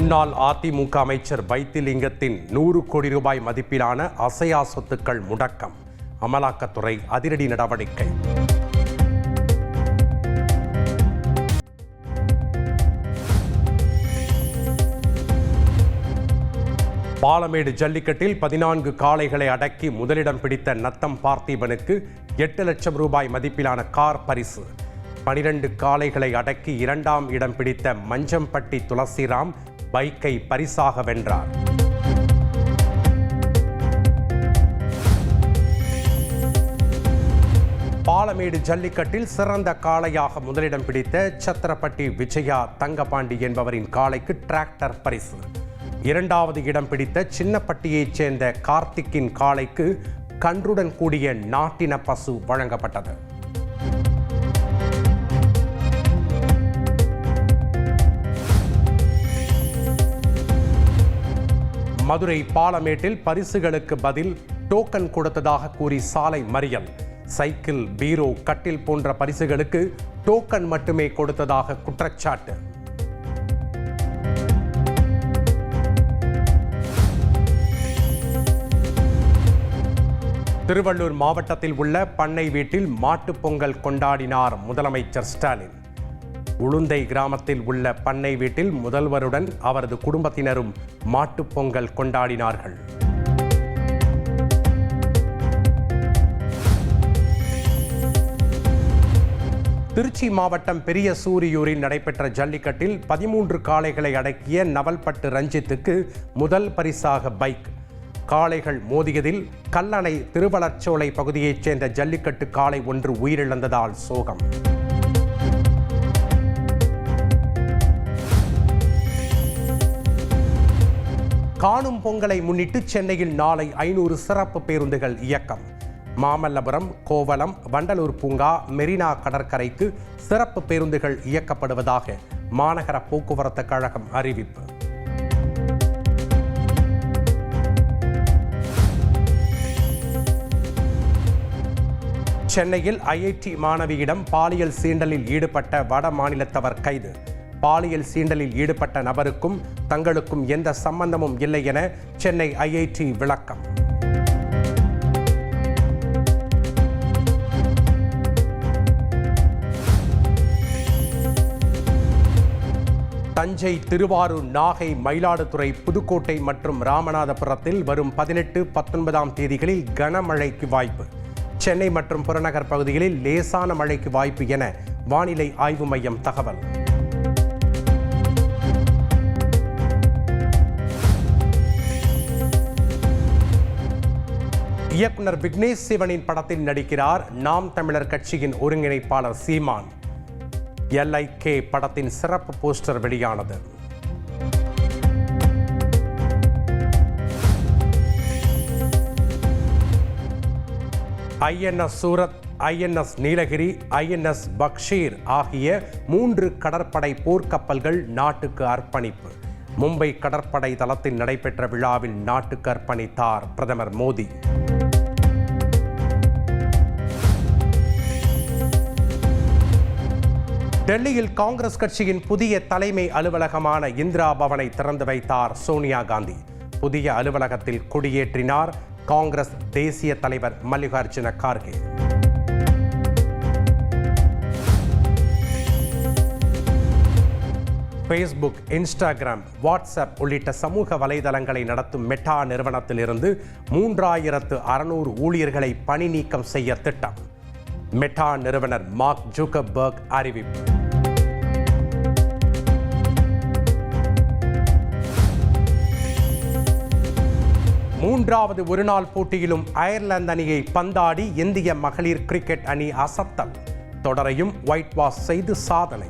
முன்னாள் அதிமுக அமைச்சர் வைத்திலிங்கத்தின் 100 கோடி ரூபாய் மதிப்பிலான அசையா சொத்துக்கள் முடக்கம். அமலாக்கத்துறை அதிரடி நடவடிக்கை. பாலமேடு ஜல்லிக்கட்டில் 14 காளைகளை அடக்கி முதலிடம் பிடித்த நத்தம் பார்த்திபனுக்கு 8 லட்சம் ரூபாய் மதிப்பிலான கார் பரிசு. 12 காளைகளை அடக்கி 2ஆம் இடம் பிடித்த மஞ்சம்பட்டி துளசிராம் பைக்கை பரிசாக வென்றார். பாலமேடு ஜல்லிக்கட்டில் சிறந்த காளையாக முதலிடம் பிடித்த சத்திரப்பட்டி விஜயா தங்கபாண்டி என்பவரின் காளைக்கு டிராக்டர் பரிசு. 2வது இடம் பிடித்த சின்னப்பட்டியைச் சேர்ந்த கார்த்திக்கின் காளைக்கு கன்றுடன் கூடிய நாட்டின பசு வழங்கப்பட்டது. மதுரை பாலமேட்டில் பரிசுகளுக்கு பதில் டோக்கன் கொடுத்ததாக கூறி சாலை மறியல். சைக்கிள், பீரோ, கட்டில் போன்ற பரிசுகளுக்கு டோக்கன் மட்டுமே கொடுத்ததாக குற்றச்சாட்டு. திருவள்ளூர் மாவட்டத்தில் உள்ள பண்ணை வீட்டில் மாட்டுப் பொங்கல் கொண்டாடினார் முதலமைச்சர் ஸ்டாலின். உளுந்தை கிராமத்தில் உள்ள பண்ணை வீட்டில் முதல்வருடன் அவரது குடும்பத்தினரும் மாட்டுப் பொங்கல் கொண்டாடினார்கள். திருச்சி மாவட்டம் பெரிய சூரியூரில் நடைபெற்ற ஜல்லிக்கட்டில் 13 காளைகளை அடக்கிய நவல்பட்டு ரஞ்சித்துக்கு முதல் பரிசாக பைக். காளைகள் மோதியதில் கல்லணை திருவளர்ச்சோலை பகுதியைச் சேர்ந்த ஜல்லிக்கட்டு காளை ஒன்று உயிரிழந்ததால் சோகம். காணும் பொங்கலை முன்னிட்டு சென்னையில் நாளை 500 சிறப்பு பேருந்துகள் இயக்கம். மாமல்லபுரம், கோவளம், வண்டலூர் பூங்கா, மெரினா கடற்கரைக்கு சிறப்பு பேருந்துகள் இயக்கப்படுவதாக மாநகர போக்குவரத்து கழகம் அறிவிப்பு. சென்னையில் ஐஐடி மாணவியிடம் பாலியல் சீண்டலில் ஈடுபட்ட வட மாநிலத்தவர் கைது. பாலியல் சீண்டலில் ஈடுபட்ட நபருக்கும் தங்களுக்கும் எந்த சம்பந்தமும் இல்லை என சென்னை ஐஐடி விளக்கம். தஞ்சை, திருவாரூர், நாகை, மயிலாடுதுறை, புதுக்கோட்டை மற்றும் ராமநாதபுரத்தில் வரும் 18, 19ஆம் தேதிகளில் கனமழைக்கு வாய்ப்பு. சென்னை மற்றும் புறநகர் பகுதிகளில் லேசான மழைக்கு வாய்ப்பு என வானிலை ஆய்வு மையம் தகவல். இயக்குனர் விக்னேஷ் சிவனின் படத்தில் நடிக்கிறார் நாம் தமிழர் கட்சியின் ஒருங்கிணைப்பாளர் சீமான். LIK படத்தின் சிறப்பு போஸ்டர் வெளியானது. INS Surat, INS Nilgiri, INS பக்ஷீர் ஆகிய 3 கடற்படை போர்க்கப்பல்கள் நாட்டுக்கு அர்ப்பணிப்பு. மும்பை கடற்படை தளத்தில் நடைபெற்ற விழாவில் நாட்டுக்கு அர்ப்பணித்தார் பிரதமர் மோடி. டெல்லியில் காங்கிரஸ் கட்சியின் புதிய தலைமை அலுவலகமான இந்திரா பவனை திறந்து வைத்தார் சோனியா காந்தி. புதிய அலுவலகத்தில் கொடியேற்றினார் காங்கிரஸ் தேசிய தலைவர் Mallikarjuna Kharge. Facebook, Instagram, WhatsApp உள்ளிட்ட சமூக வலைதளங்களை நடத்தும் மெட்டா நிறுவனத்திலிருந்து 3600 ஊழியர்களை பணி நீக்கம் செய்ய திட்டம். மெட்டா நிறுவனர் மார்க் ஜூக்கர்பர்க் அறிவிப்பு. 3வது ஒருநாள் போட்டியிலும் அயர்லாந்து அணியை பந்தாடி இந்திய மகளிர் கிரிக்கெட் அணி அசத்தல். தொடரையும் ஒயிட் வாஷ் செய்து சாதனை.